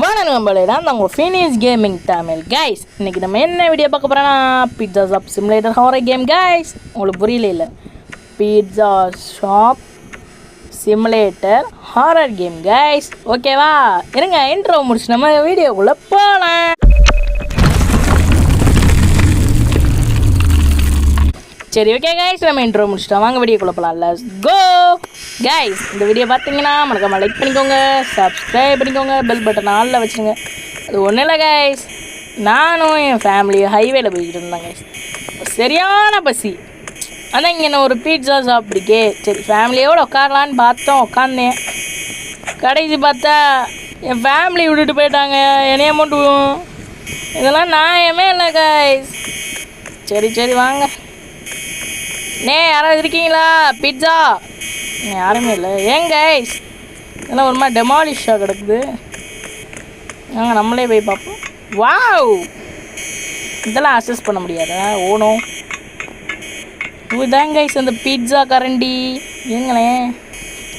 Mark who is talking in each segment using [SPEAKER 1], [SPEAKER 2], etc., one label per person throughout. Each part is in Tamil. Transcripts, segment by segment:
[SPEAKER 1] வணக்கம் நம்மளே தான் உங்கள் ஃபினிஷ் கேமிங் தமிழ் கைஸ். இன்றைக்கி நம்ம என்ன வீடியோ பார்க்க போகிறோன்னா pizza shop simulator horror game guys. உங்களுக்கு புரியல இல்லை, pizza shop simulator horror game guys. ஓகேவா, இருங்க இன்ட்ரோ முடிச்சு நம்ம வீடியோக்குள்ளே போகலாம். சரி ஓகே கைஸ், நம்ம இன்ட்ரோ முடிச்சிட்டோம், வாங்க வீடியோக்குள்ளே போகலாம். Let's go guys. இந்த வீடியோ பார்த்தீங்கன்னா மறக்காம லைக் பண்ணிக்கோங்க, சப்ஸ்கிரைப் பண்ணிக்கோங்க, பெல் பட்டன் ஆலில் வச்சுருங்க. அது ஒன்றும் இல்லை கைஸ், நானும் என் ஃபேமிலியும் ஹைவேல போய்கிட்டு இருந்தேன் கைஸ். சரியான பசி, அதான் இங்கே என்ன ஒரு பீட்சா சாப்பிட்ருக்கே, சரி ஃபேமிலியோடு உட்காரலான்னு பார்த்தோம், உட்காந்தேன். கடைசி பார்த்தா என் ஃபேமிலி விட்டுட்டு போயிட்டாங்க, என்னைய மட்டும். இதெல்லாம் நியாயமே இல்லை கைஸ். சரி வாங்க. யாராவது இருக்கீங்களா பீட்சா? யாருமே இல்லை. ஏன் கைஸ், இதெல்லாம் ஒரு மாதிரி டெமாலிஷாக கிடக்குது. நாங்கள் நம்மளே போய் பார்ப்போம். வாவ், இதெல்லாம் அக்சஸ் பண்ண முடியாதா? ஓணும் இதுதான் கைஸ் அந்த பீட்சா கரண்டி. ஏங்களேன்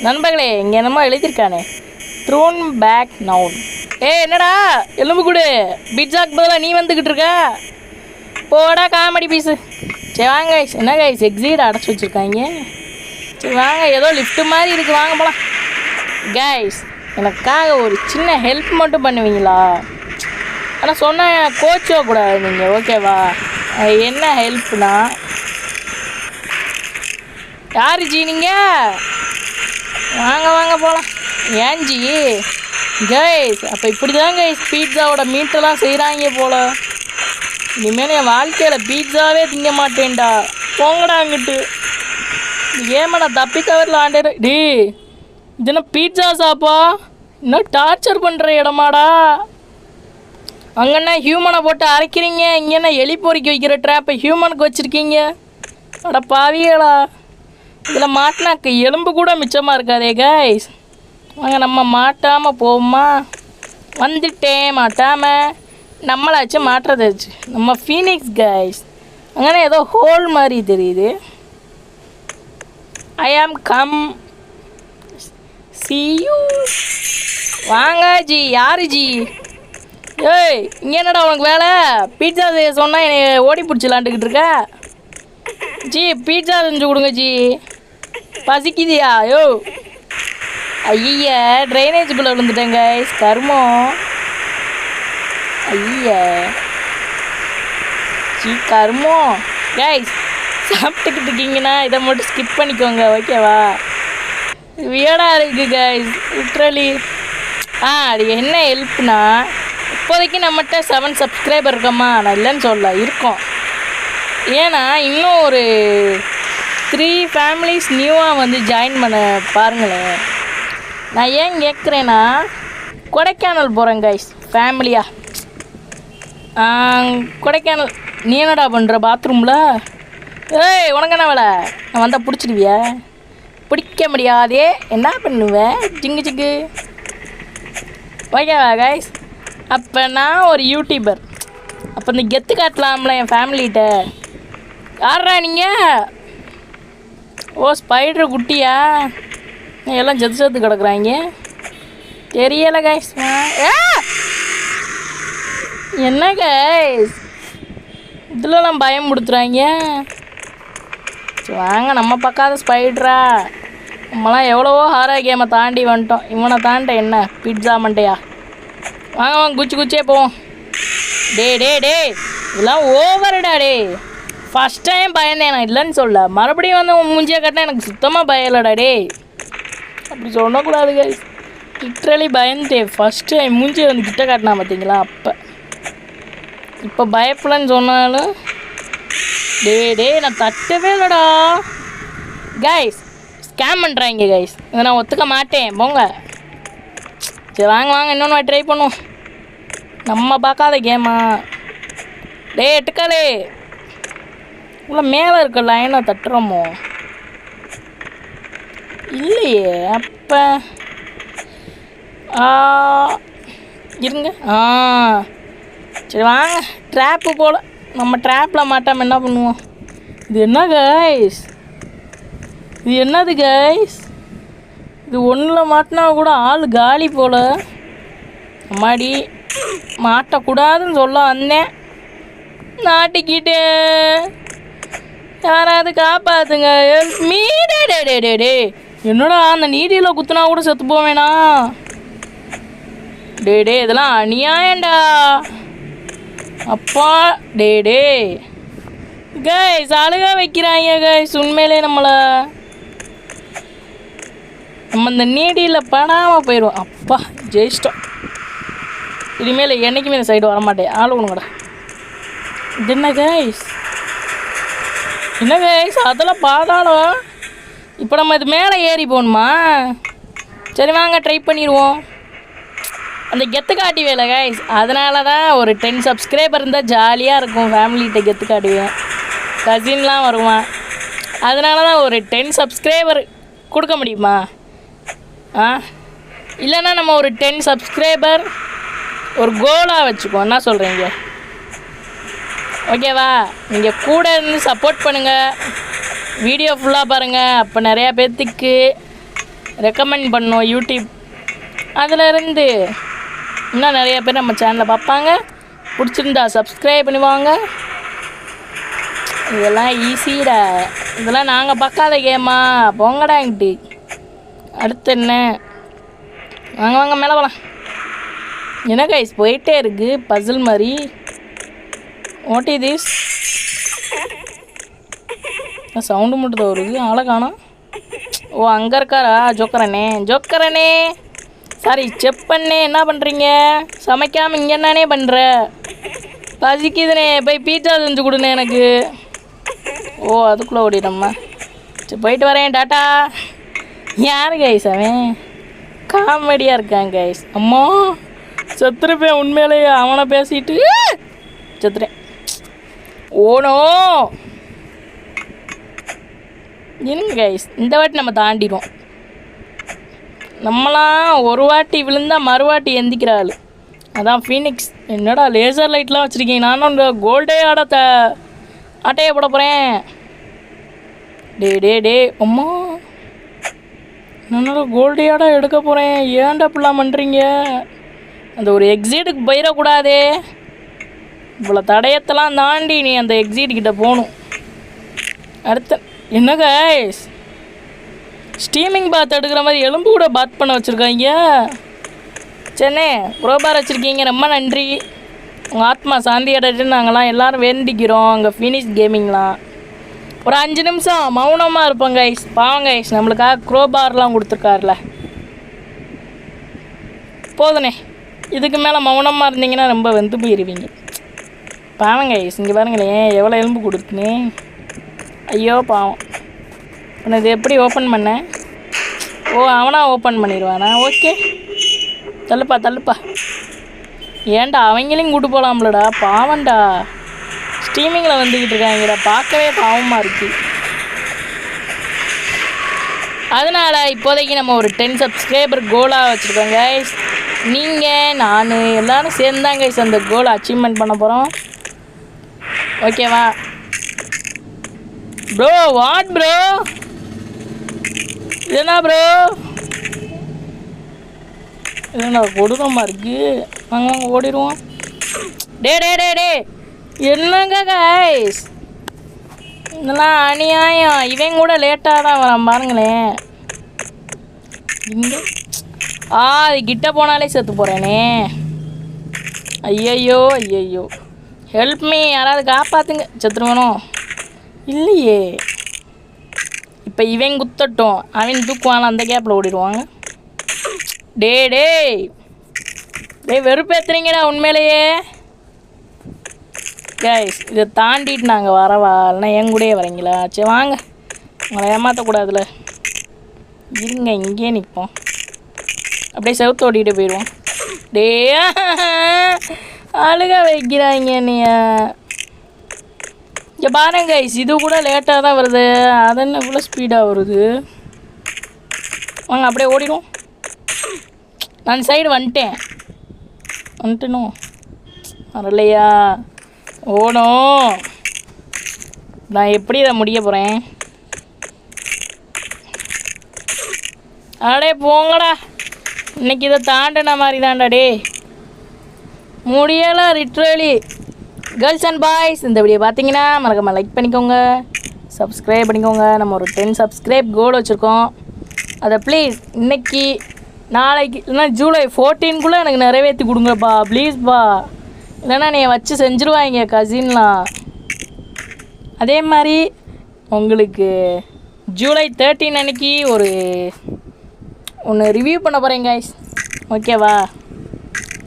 [SPEAKER 1] நண்பர்களே, இங்கே என்னமோ எழுதியிருக்கானே, த்ரோன் பேக் நவுன். என்னடா எலும்பு கூடு, பீட்சாக்கு பதிலாக நீ வந்துக்கிட்டு இருக்க, போடா காமெடி பீஸு. சரி வாங்க கைஸ். என்ன கைஸ் எக்ஸிட் அடைச்சி வச்சுருக்காங்க. சரி வாங்க, ஏதோ லிஃப்ட்டு மாதிரி இருக்குது, வாங்க போகலாம். கைஸ் எனக்காக ஒரு சின்ன ஹெல்ப் மட்டும் பண்ணுவீங்களா? ஆனால் சொன்னால் கோச்சக்கூடாது நீங்கள், ஓகேவா? என்ன ஹெல்ப்னா, யார் ஜி நீங்கள்? வாங்க போகலாம். ஏன் ஜி? கைஸ் அப்போ இப்படி தான் கைஸ் பீட்சாவோட மீட்டெல்லாம் செய்கிறாங்க போல். இனிமேல் என் வாழ்க்கையில் பீட்சாவே திங்க மாட்டேன்டா, போங்கடா அங்கிட்டு. ஏமா நான் தப்பி தவறில் ஆண்டே. டே இது என்ன பீட்சா ஷாப்பா? இன்னும் டார்ச்சர் பண்ணுற இடமாடா. அங்கன்னா ஹியூமனை போட்டு அரைக்கிறீங்க, இங்கே என்ன எலி பொறிக்க வைக்கிற ட்ராப்பை ஹியூமனுக்கு வச்சுருக்கீங்க. அட பாவிகளா, இதில் மாட்டினாக்கு எலும்பு கூட மிச்சமாக இருக்காதே கைஸ். வாங்க நம்ம மாட்டாமல் போவோமா? வந்துட்டேன் மாட்டாமல், நம்மளாச்சு மாட்டுறதாச்சு. நம்ம ஃபீனிக்ஸ் கைஸ். அங்கே ஏதோ ஹோல் மாதிரி தெரியுது. ஐ ஆம் கம் சி யூ. வாங்க ஜி. யாரு ஜி? ஏய் இங்கே என்னடா உனக்கு வேலை? பீட்சா செய்ய சொன்னால் என்னை ஓடி பிடிச்சிலாண்டுக்கிட்டு இருக்க. ஜி பீட்சா செஞ்சு கொடுங்க ஜி, பசிக்குதியா? யோ ஐய, ட்ரைனேஜுக்குள்ளே விழுந்துட்டேன் கைஸ், கருமம். ஐயா ஜி கருமோ. கைஸ் சாப்பிட்டுக்கிட்டு இருக்கீங்கன்னா இதை மட்டும் ஸ்கிப் பண்ணிக்கோங்க, ஓகேவா? வியடாக இருக்குது கைஸ் லிட்ரலி. அது என்ன ஹெல்ப்னா, இப்போதைக்கு நம்மகிட்ட 7 சப்ஸ்கிரைபர் இருக்கோமா? நான் இல்லைன்னு சொல்ல, இருக்கோம். ஏன்னா இன்னும் ஒரு 3 ஃபேமிலிஸ் நியூவாக வந்து ஜாயின் பண்ண பாருங்களேன். நான் ஏன் கேட்குறேன்னா, கொடைக்கானல் போகிறேன் கைஸ் ஃபேமிலியாக. கொடைக்கானல். நீ என்னடா பண்ணுற பாத்ரூமில்? ஏய் உனக்கு என்ன வேலை? நான் வந்தால் பிடிச்சிடுவியா? பிடிக்க முடியாதே, என்ன பண்ணுவேன்? சிங்கு ஓகேவா கைஸ்? அப்போ நான் ஒரு யூடியூபர், அப்போ இந்த கெத்து காட்டலாம்ல என் ஃபேமிலிகிட்ட. யாரா நீங்கள்? ஓ ஸ்பைடர் குட்டியா? எல்லாம் செத்து கிடக்குறாங்க, தெரியலை கைஸ். என்ன கைஸ் இதிலலாம் பயம் கொடுத்துறாங்க. சரி வாங்க, நம்ம பார்க்காத ஸ்பைடரா? நம்மலாம் எவ்வளவோ ஹாரர் கேமை தாண்டி வந்துட்டோம், இவனை தாண்ட என்ன பீட்சா மண்டையா? வாங்க குச்சியே போவோம். டே இதெல்லாம் ஓவர்டா. டே ஃபஸ்ட் டைம் பயந்தேன் நான், இல்லைன்னு சொல்ல. மறுபடியும் வந்து மூஞ்சியை கட்டினா எனக்கு சுத்தமாக பயலடா. டே அப்படி சொல்லக்கூடாது கைஸ், லிட்ரலி பயந்துட்டேன் ஃபஸ்ட் டைம். மூஞ்சியை வந்து கிட்ட காட்டினா பார்த்தீங்களா? அப்போ இப்போ பயப்படலன்னு சொன்னாலும் டே நான் தட்டவே இல்லைடா. கைஸ் ஸ்கேம் பண்ணுறாங்க கைஸ், இதை நான் ஒத்துக்க மாட்டேன், போங்க. சரி வாங்க இன்னொன்று ட்ரை பண்ணுவோம். நம்ம பார்க்காத கேமா? டே எட்டுக்காலே, இவ்வளோ மேலே இருக்க லைனை தட்டுறோமோ இல்லையே? அப்போ இருங்க. சரி வாங்க, ட்ராப்பு போல். நம்ம ட்ராப்பில் மாட்டாமல் என்ன பண்ணுவோம்? இது என்ன கைஸ்? இது என்னது கைஸ்? இது ஒன்றில் மாட்டினா கூட ஆள் காலி போல். அம்மாடி மாட்டக்கூடாதுன்னு சொல்ல வந்தேன், நாட்டிக்கிட்டே. யாராவது காப்பாத்துங்க, மீடே. டே என்னடா அந்த நீதியில் குத்துனா கூட செத்து போவேனா? டே இதெல்லாம் அநியாயண்டா அப்பா. டே கைஸ் அழுக வைக்கிறாங்க கைஸ். உண்மையிலே நம்ம இந்த நீடியில் படாமல் போயிடுவோம். அப்பா ஜெயிச்சிட்டோம். இனிமேல் என்றைக்குமே இந்த சைடு வரமாட்டேன். ஆளு ஒன்றுங்கடா. இது என்ன கைஸ் அதெல்லாம் பாதாளம். இப்போ நம்ம இது மேலே ஏறி போகணுமா? சரி வாங்க ட்ரை பண்ணிடுவோம். அந்த கெத்து காட்டி வேலை கைஸ். அதனால தான் ஒரு 10 சப்ஸ்கிரைபர் இருந்தால் ஜாலியாக இருக்கும். ஃபேமிலிகிட்ட கெத்து காட்டுவேன், கசின்லாம் வருவான். அதனால தான் ஒரு 10 சப்ஸ்கிரைபர் கொடுக்க முடியுமா? இல்லைன்னா நம்ம ஒரு 10 சப்ஸ்கிரைபர் ஒரு கோலாக வச்சுக்குவோம். என்ன சொல்கிறீங்க? ஓகேவா? நீங்கள் கூட இருந்து சப்போர்ட் பண்ணுங்கள், வீடியோ ஃபுல்லாக பாருங்கள். அப்போ நிறையா பேர்த்துக்கு ரெக்கமெண்ட் பண்ணோம் யூடியூப். அதிலிருந்து இன்னும் நிறைய பேர் நம்ம சேனலை பார்ப்பாங்க. பிடிச்சிருந்தா சப்ஸ்கிரைப் பண்ணுவாங்க. இதெல்லாம் ஈஸிடா. இதெல்லாம் நாங்கள் பார்க்காத கேமா, போங்கடாங்கிட்டு. அடுத்து என்ன? வாங்க மேலே போகலாம். என்ன கைஸ் போயிட்டே இருக்குது பசில் மாதிரி. What is this? சவுண்டு மட்டும் தான் வருது, ஆளை காணோம். ஓ அங்கே இருக்காரா ஜோக்கரனே. சாரி செப்பண்ணே, என்ன பண்ணுறீங்க? சமைக்காமல் இங்கே என்னன்னே பண்ணுற? பசிக்குதுண்ணே, போய் பீட்சா செஞ்சு கொடுண்ணே எனக்கு. ஓ அதுக்குள்ளே ஓடிடம்மா. சரி போயிட்டு வரேன், டாட்டா. யார் கைஸ் அவன்? காமெடியாக இருக்கான் கைஸ். அம்மா செத்துருப்பேன் உண்மையிலேயே. அவனை பேசிட்டு செத்துறேன். ஓனோ இருங்க கைஸ், இந்த வாட்டி நம்ம தாண்டிடுவோம். நம்மளாம் ஒரு வாட்டி விழுந்தா மறுவாட்டி எந்திக்கிறாள். அதான் ஃபீனிக்ஸ். என்னடா லேசர் லைட்லாம் வச்சுருக்கீங்க? நானும் இந்த கோல்டே ஆட்டையை போட போகிறேன். டே அம்மா என்னடா கோல்டே ஆடா எடுக்க போகிறேன். ஏன்டா இப்படிலாம் பண்ணுறீங்க? அந்த ஒரு எக்ஸிட்டுக்கு போயிடக்கூடாதே. இவ்வளோ தடயத்தெல்லாம் தாண்டி நீ அந்த எக்ஸிட்கிட்ட போகணும். அடுத்த என்ன கைஸ், ஸ்டீமிங் பாத் எடுக்கிற மாதிரி எலும்பு கூட பாத் பண்ண வச்சுருக்காங்க. சென்னை ப்ரோபார் வச்சுருக்கீங்க, ரொம்ப நன்றி. உங்கள் ஆத்மா சாந்தி அடைஞ்சுன்னு நாங்கள்லாம் எல்லோரும் வேண்டிக்கிறோம். அங்கே ஃபினிஷ் கேமிங்லாம் ஒரு 5 நிமிஷம் மௌனமாக இருப்போம் கைஸ். பாவம் கைஸ், நம்மளுக்காக க்ரோபார்லாம் கொடுத்துருக்காருல, போதுனே. இதுக்கு மேலே மௌனமாக இருந்தீங்கன்னா ரொம்ப வெந்து போயிடுவீங்க. பாவம் கைஸ், இங்கே பாருங்களேன் எவ்வளோ எலும்பு கொடுத்துனே. ஐயோ பாவம். நான் இது எப்படி ஓப்பன் பண்ணேன்? ஓ அவனா ஓப்பன் பண்ணிடுவானா? ஓகே தள்ளுப்பா. ஏன்டா அவங்களையும் கூட்டு போகலாம்லடா, பாவண்டா. ஸ்ட்ரீமிங்கில் வந்துக்கிட்டு இருக்காங்கடா, பார்க்கவே பாவமாக இருக்குது. அதனால் இப்போதைக்கு நம்ம ஒரு 10 சப்ஸ்கிரைபர் கோலாக வச்சுருக்கோம் கைஸ். நீங்கள் நான் எல்லோரும் சேர்ந்தாங்க கைஸ் அந்த கோலை அச்சீவ்மெண்ட் பண்ண போகிறோம். ஓகேவா ப்ரோ? What bro? என்ன ப்ரோ? என்ன கொடூரமாக இருக்குது. வாங்க ஓடிடுவோம். டே என்னங்க கைஸ், இதெல்லாம் அநியாயம். இவன் கூட லேட்டாக தான் வரான் பாருங்களேன். இங்கே அது கிட்ட போனாலே செத்து போகிறேனே. ஐயையோ ஹெல்ப் மீ, யாராவது காப்பாற்றுங்க. செத்துருவனும் இல்லையே. இப்போ இவன் குத்தட்டும், அவன் தூக்குவான், அந்த கேப்பில் ஓடிடுவாங்க. டே வெறுப்பேற்றுறீங்கடா உண்மையிலேயே கைஸ். இதை தாண்டிட்டு நாங்கள் வரவா, இல்லைனா என் கூடயே வரீங்களா? சரி வாங்க, உங்களை ஏமாற்றக்கூடாதுல. இருங்க இங்கேயே நிற்போம், அப்படியே செவுத்து ஓட்டிகிட்டு போயிடுவோம். டே அழுக வைக்கிறாங்க என்னைய. இங்கே பாருங்க கைஸ், இது கூட லேட்டாக தான் வருது. அது என்ன இவ்வளோ ஸ்பீடாக வருது? வாங்க அப்படியே ஓடிடும். நான் சைடு வந்துட்டேனும் வரலையா? ஓடும். நான் எப்படி இதை முடிய போகிறேன்? அடே போங்கடா, இன்னைக்கு இதை தாண்டின மாதிரி தான்டா. டே முடியலை லிட்ரலி. கேர்ள்ஸ் அண்ட் பாய்ஸ், இந்த வீடியோ பார்த்தீங்கன்னா மறக்காமல் லைக் பண்ணிக்கோங்க, சப்ஸ்கிரைப் பண்ணிக்கோங்க. நம்ம ஒரு 10 சப்ஸ்கிரைப் கோல் வச்சுருக்கோம். அதை ப்ளீஸ் இன்றைக்கி நாளைக்கு இல்லைன்னா ஜூலை 14 எனக்கு நிறைவேற்றி கொடுங்கப்பா ப்ளீஸ்ப்பா. இல்லைன்னா நீ வச்சு செஞ்சுருவாங்க கசின்லாம். அதே மாதிரி உங்களுக்கு ஜூலை 13 அன்றைக்கி ஒன்று ரிவ்யூ பண்ண போகிறேன் கைஸ், ஓகேவா?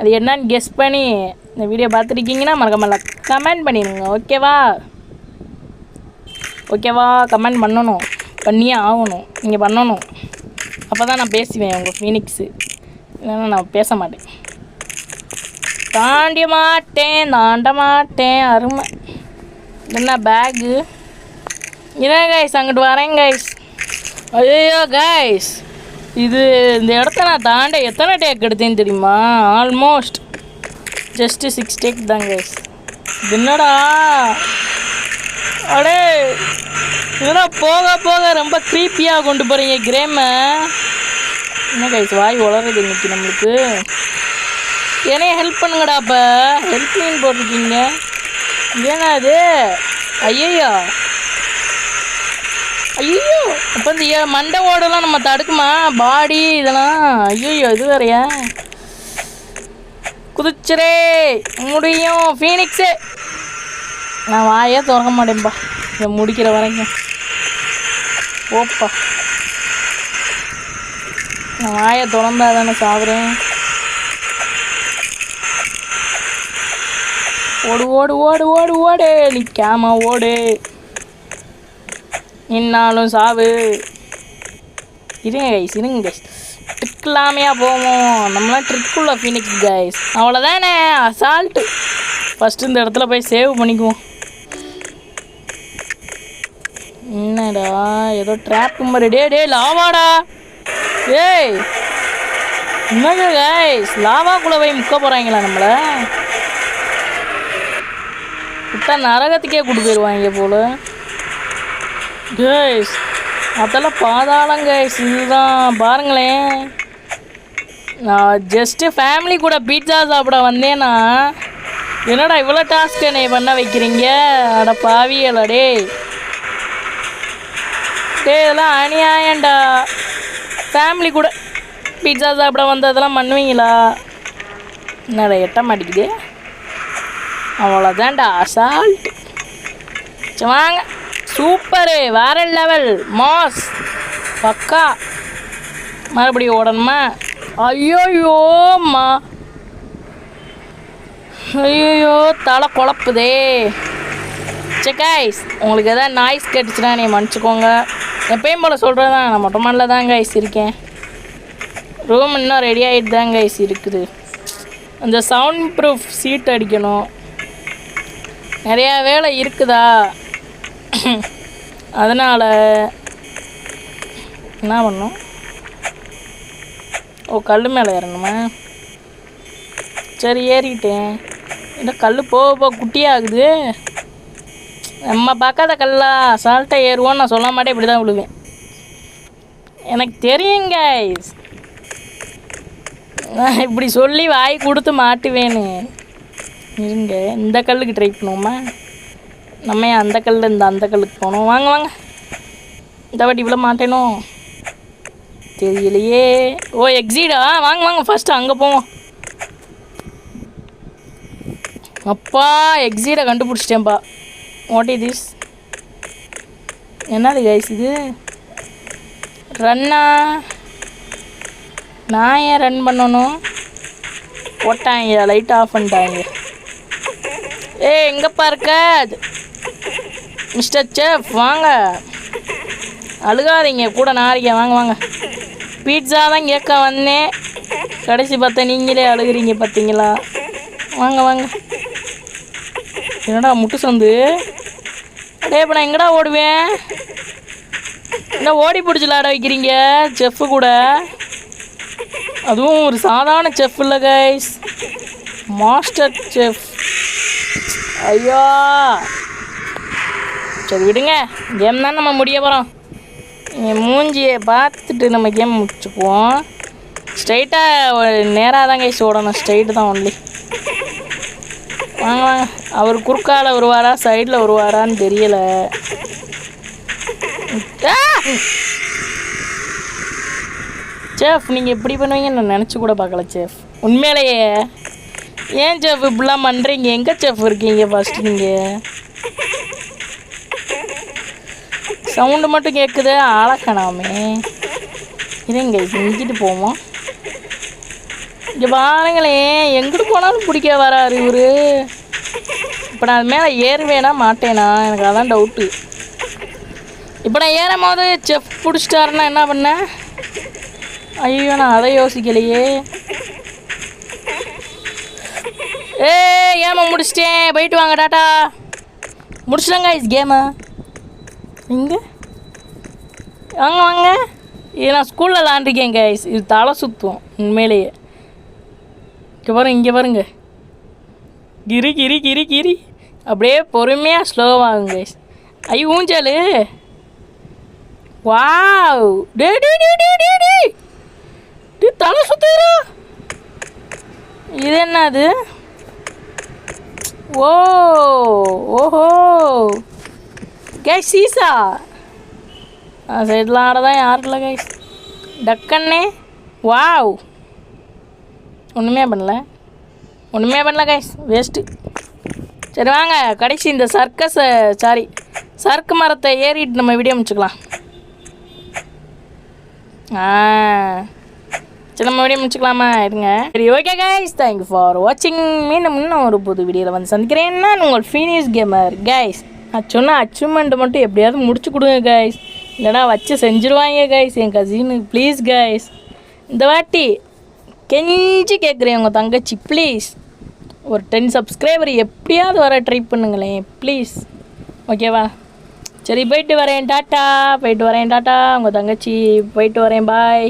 [SPEAKER 1] அது என்னன்னு கெஸ் பண்ணி இந்த வீடியோ பார்த்துருக்கீங்கன்னா மறக்காம கமெண்ட் பண்ணிடுங்க, ஓகேவா? கமெண்ட் பண்ணியே ஆகணும், நீங்கள் பண்ணணும். அப்போ தான் நான் பேசுவேன் உங்கள் ஃபீனிக்ஸு, இல்லைன்னா நான் பேச மாட்டேன். தாண்ட மாட்டேன். அருமை. என்ன பேகு இதான் கைஸ், அங்கிட்டு வரேன் கைஸ். ஐயோ கைஸ், இந்த இடத்த நான் தாண்ட எத்தனை டேக் எடுத்தேன்னு தெரியுமா? ஆல்மோஸ்ட் ஜஸ்ட்டு 6 டேக் தான் கைஸ். என்னடா அடே, இதெல்லாம் போக ரொம்ப க்ரீப்பியாக கொண்டு போகிறீங்க கேமை. என்ன கைஸ் வாய் வளருது இன்னைக்கு நம்மளுக்கு. ஏனே ஹெல்ப் பண்ணுங்கடா. அப்போ ஹெல்ப்லைன் போட்டிருக்கீங்க, ஏன்னா அது ஐயோ அப்போ இந்த மண்டை ஓடெல்லாம் நம்ம தடுக்குமா பாடி இதெல்லாம்? ஐயோ இது வேறையா? குதிச்சரே முடியும் ஃபீனிக்ஸு. நான் வாயே திறக்க மாட்டேன்ப்பா இதை முடிக்கிற வரைக்கும். ஓப்பா, நான் வாயை திறந்தா தானே சாப்பிட்றேன். ஓடு நிற்காம ஓடு, நின்னாலும் சாவு. இருங்க கைஸ் ட்ரிக் இல்லாமையா போவோம். நம்மளாம் ட்ரிக்குள்ள ஃபீனிக்ஸ் கைஸ், அவ்வளோதானே. அசால்ட்டு ஃபஸ்ட்டு இந்த இடத்துல போய் சேவ் பண்ணிக்குவோம். என்னடா ஏதோ ட்ராப் மாதிரி டே லாவாடா. ஏய் என்னங்க கைஸ், லாவாக்குள்ளே போய் முக்க போகிறாங்களா நம்மளை? விட்டா நரகத்துக்கே கூட்டு போயிடுவாங்க போல் கைஸ். அதெல்லாம் பாதாளம் கைஸ். இதுதான் பாருங்களேன், நான் ஜஸ்ட்டு ஃபேமிலி கூட பீட்சா சாப்பிட வந்தேன்னா என்னடா இவ்வளோ டாஸ்க் என்னை பண்ண வைக்கிறீங்க? அட பாவியலா டே, இதெல்லாம் அநியாயண்டா. ஃபேமிலி கூட பீட்சா சாப்பிட வந்ததெல்லாம் பண்ணுவீங்களா? என்னடா எட்ட மாட்டேங்குது. அவ்வளோதான்டா அசால்ட்டு. சரி வாங்க, சூப்பரு, வேற லெவல், மாஸ் பக்கா. மறுபடியும் ஓடணுமா? ஐயோயோம்மா, ஐயோ தலை குழப்புதே. சரி கைஸ், உங்களுக்கு எதாவது நாய்ஸ் கேட்டுச்சுன்னா நீ மன்னிச்சிக்கோங்க. எப்பயும் போல் சொல்கிறது தான், நான் மொட்டை மாடல தான் கைஸ் இருக்கேன். ரூம் இன்னும் ரெடி ஆகிட்டு தான் கைஸ் இருக்குது. அந்த சவுண்ட் ப்ரூஃப் சீட் அடிக்கணும், நிறையா வேலை இருக்குதா, அதனால் என்ன பண்ணணும்? கல் மேலே ஏறணுமா? சரி ஏறிக்கிட்டேன். இந்த கல் போக குட்டியாகுது. நம்ம பார்க்காத கல்லா சால்ட்டாக ஏறுவோன்னு நான் சொல்ல மாட்டேன், இப்படி தான் விழுவேன். எனக்கு தெரியுங்க நான் இப்படி சொல்லி வாய் கொடுத்து மாட்டுவேன்னு. இருங்க, இந்த கல்லுக்கு ட்ரை பண்ணுவோமா? நம்ம அந்த கல் அந்த கல்லுக்கு போகணும். வாங்க இந்த வாட்டி இவ்வளோ மாட்டேனோ தெரியலையே. எக்ஸிடா, வாங்க ஃபஸ்ட்டு அங்கே போவோம். அப்பா எக்ஸிடை கண்டுபிடிச்சிட்டேன்ப்பா. What is this? என்னது கைஸ் இது? ரன்னா? நான் ஏன் ரன் பண்ணணும்? போட்டாங்க, லைட் ஆஃப் பண்ணிட்டாங்க. எங்கப்பா இருக்க மிஸ்டர் செஃப்? வாங்க, அழுகாதீங்க, கூட நாரிக்க. வாங்க பீட்சா தான் கேட்க வந்தேன், கடைசி பார்த்தா நீங்களே அழுகிறீங்க பார்த்தீங்களா? வாங்க. என்னடா முட்டு சந்து? இப்போ நான் எங்கடா ஓடுவேன்? என்ன ஓடி பிடிச்சி விளாட வைக்கிறீங்க செஃப்பு கூட? அதுவும் ஒரு சாதாரண செஃப் இல்லை கைஸ், மாஸ்டர் செஃப். ஐயோ சரி விடுங்க, கேம் தான் நம்ம முடிய போகிறோம். மூஞ்சியை பார்த்துட்டு நம்ம கேம் முடிச்சுக்குவோம். ஸ்ட்ரைட்டாக நேராக தான் கைஸ் ஓடணும், ஸ்ட்ரைட்டு தான் ஒன்லி. வாங்க வாங்க. அவர் குறுக்கால வருவாரா சைடில் வருவாரான்னு தெரியலை. சேஃப் நீங்கள் எப்படி பண்ணுவீங்கன்னு நான் நினச்சி கூட பார்க்கல சேஃப். உண்மையிலேயே ஏன் சேஃப் இப்படிலாம் பண்ணுறீங்க? எங்கே சேஃப் இருக்கீங்க ஃபஸ்ட்டு? நீங்கள் சவுண்டு மட்டும் கேட்குது, ஆளக்கணாமே. இதேங்க செஞ்சுட்டு போவோம். இங்கே பாருங்களேன், எங்கிட்டு போனாலும் பிடிக்க வராரு இவர். இப்போ நான் அது மேலே ஏறுவேனா மாட்டேனா? எனக்கு அதான் டவுட்டு. இப்போ நான் ஏறும் போது செஃப் பிடிச்சிட்டாருன்னா என்ன பண்ணேன்? ஐயோ நான் அதை யோசிக்கலையே. ஏமா முடிச்சிட்டேன், போயிட்டு வாங்க டாட்டா. முடிச்சிட்டாங்க கேமு. இங்கே வாங்க வாங்க. இது நான் ஸ்கூலில் விளாண்டுருக்கேன் கைஸ். இது தலை சுற்றுவோம் உண்மையிலேயே. இங்கே பாருங்க, இங்கே பாருங்க, கிரி கிரி கிரி கிரி அப்படியே பொறுமையாக ஸ்லோவாகும் கைஸ். ஐயோ ஊஞ்சல். வாவ் டே டே டே டே டே டே டே தலை சுற்றுறா. இது என்னது? ஓ ஓஹோ கைஸ் சீசா. சைடெலாம் ஆட தான் யாரும் இல்லை கைஸ். டக்கண்ணே. வாவ் ஒன்றுமே பண்ணல கைஸ், வேஸ்ட்டு. சரி வாங்க கடைசி இந்த சர்க்கஸை சறுக்கு மரத்தை ஏறிட்டு நம்ம வீடியோ முடிச்சுக்கலாம். சரி நம்ம வீடியோ முடிச்சுக்கலாமா? இருங்க. சரி ஓகே கைஸ், தேங்க்யூ ஃபார் வாட்சிங். மீண்டும் இன்னும் ஒரு புது வீடியோவில் வந்து சந்திக்கிறேன். நான் உங்கள் ஃபீனிஷ் கேமர் கைஸ். நான் சொன்ன அச்சீவ்மெண்ட்டு மட்டும் எப்படியாவது முடிச்சு கொடுங்க கைஸ், இல்லைனா வச்சு செஞ்சுருவாங்க guys N cousin. Please guys, இந்த வாட்டி கெஞ்சி கேட்குறேன் உங்கள் தங்கச்சி, ப்ளீஸ் ஒரு 10 சப்ஸ்கிரைபர் எப்படியாவது வர ட்ரை பண்ணுங்களேன் ப்ளீஸ். ஓகேவா? சரி போயிட்டு வரேன் டாட்டா. உங்கள் தங்கச்சி போயிட்டு வரேன், பாய்.